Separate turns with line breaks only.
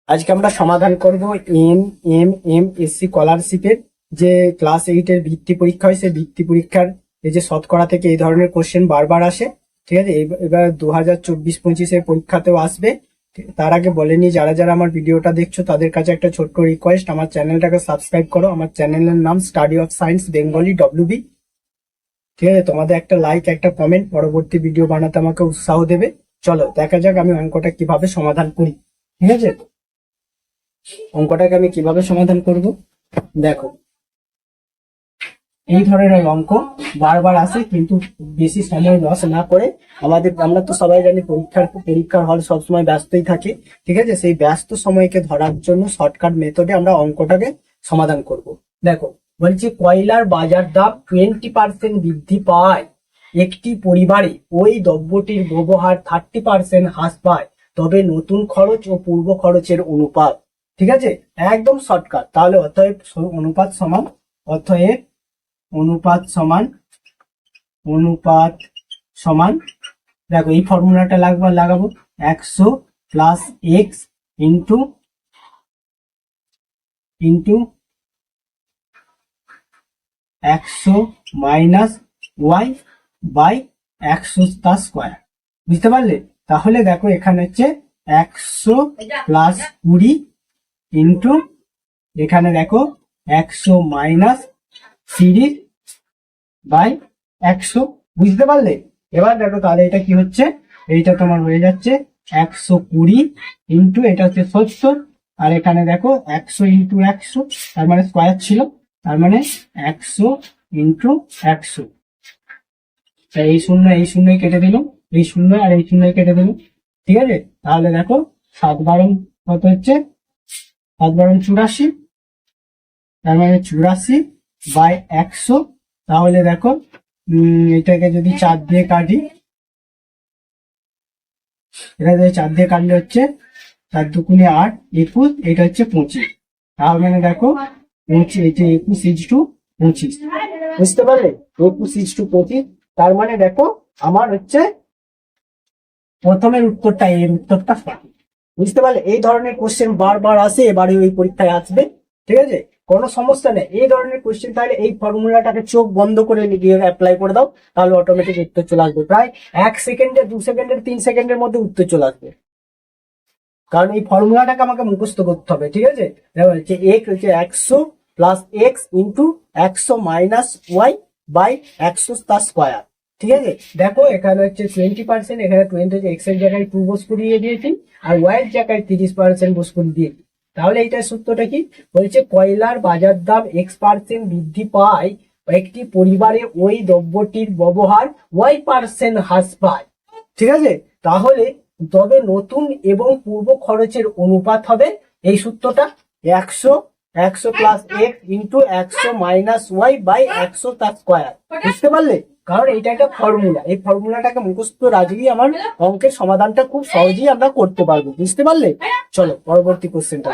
আজকে আমরা সমাধান করব এমএমএসসি স্কলারশিপের যে ক্লাস 8 এর ভিত্তি পরীক্ষা হয় সেই ভিত্তি পরীক্ষার এই যে শতকরা থেকে এই ধরনের কোশ্চেন বারবার আসে। ঠিক আছে, এবার 2024-25 পরীক্ষাতেও আসবে। তার আগে বলেনি, যারা যারা আমার ভিডিওটা দেখছো তাদের কাছে একটা ছোট্ট রিকোয়েস্ট, আমার চ্যানেলটাকে সাবস্ক্রাইব করো। আমার চ্যানেলের নাম study of science Bengali WB। ঠিক আছে, তোমাদের একটা লাইক একটা কমেন্ট পরবর্তী ভিডিও বানাতে আমাকে উৎসাহ দেবে। চলো দেখা যাক আমি অঙ্কটা কিভাবে সমাধান করি। ঠিক আছে, অঙ্কটাকে আমি কিভাবে সমাধান করব দেখো। এই ধরনের অঙ্ক বারবার আসে, কিন্তু বেশি সময় লস না করে আমরা তো সবাই জানি পরীক্ষার হল সবসময় ব্যস্তই থাকে। ঠিক আছে, সেই ব্যস্ত সময়কে ধরার জন্য শর্টকাট মেথডে আমরা অঙ্কটাকে সমাধান করব। দেখো, বলছি কয়লার বাজার দাম 20% বৃদ্ধি পায়, একটি পরিবারে ওই দ্রব্যটির ব্যবহার 30% হ্রাস পায়, তবে নতুন খরচ ও পূর্ব খরচের অনুপাত। ঠিক আছে, একদম শর্টকাট। তাহলে অতএব অনুপাত সমান দেখো এই ফর্মুলাটা লাগাবো 100 plus x into 100 minus y by 100 তার স্কোয়ার। বুঝতে পারলে? তাহলে দেখো এখানে হচ্ছে 100 প্লাস 20 ইন্টু এখানে দেখো 100 মাইনাস 30 বাই 100। বুঝতে পারলে? এবার দেখো তাহলে এটা কি হচ্ছে, এইটা তোমার হয়ে যাচ্ছে 120 ইন্টু এটা হচ্ছে 70, আর এখানে দেখো 100 ইন্টু 100, তার মানে স্কোয়ার ছিল, তার মানে 100 ইন্টু 100। এই শূন্য কেটে দিল, এই শূন্য আর এই শূন্য কেটে দিল। ঠিক আছে, তাহলে দেখো 7 বারং কত হচ্ছে, 7 বারং 84, তার মানে 84 বাই 100। তাহলে দেখো এটাকে যদি 4 দিয়ে কাটি, এটা যদি 4 দিয়ে কাটলে হচ্ছে 4 দুগুণে 8, 21, এটা হচ্ছে 25। তার মানে দেখো 25, এই যে 21:25। বুঝতে পারলে? 21:25। তার মানে দেখো আমার হচ্ছে প্রথমের উত্তরটা, এর উত্তরটা সঠিক। বুঝতে পারলে? এই ধরনের কোশ্চেন বারবার আসে, এবারে ওই পরীক্ষায় আসবে। ঠিক আছে, কোনো সমস্যা নেই। এই ধরনের কোশ্চেন তাহলে এই ফর্মুলাটাকে চোখ বন্ধ করে গিয়ে অ্যাপ্লাই করে দাও, তাহলে অটোমেটিক উত্তর চলে আসবে। প্রায় 1 সেকেন্ডে, 2 সেকেন্ডের, 3 সেকেন্ডের মধ্যে উত্তর চলে আসবে, কারণ এই ফর্মুলাটাকে আমাকে মুখস্থ করতে হবে। ঠিক আছে, হচ্ছে এক হচ্ছে 100 plus x into 100 minus y by 100 তার স্কোয়ার। ঠিক আছে, দেখো এখানে হচ্ছে 20%, এখানে 20 হচ্ছে এক্স এর জায়গায় 2 বস করিয়ে দিয়েছি, আর ওয়াই এর জায়গায় 30% বস করে দিয়েছি। তাহলে এইটার সূত্রটা কি বলছে, কয়লার বাজার দাম X% বৃদ্ধি পায়, একটি পরিবারে ওই দ্রব্যটির ব্যবহার Y% হ্রাস পায়। ঠিক আছে, তাহলে তবে নতুন এবং পূর্ব খরচের অনুপাত হবে এই সূত্রটা 100 plus x into 100 minus y by 100 তার স্কোয়ার। বুঝতে পারলে? কারণ এইটা একটা ফর্মুলা, এই ফর্মুলাটাকে মুখস্থ রাখলেই আমার অঙ্কের সমাধানটা খুব সহজেই আমরা করতে পারবো। বুঝতে পারলে? চলো পরবর্তী কোশ্চেনটা।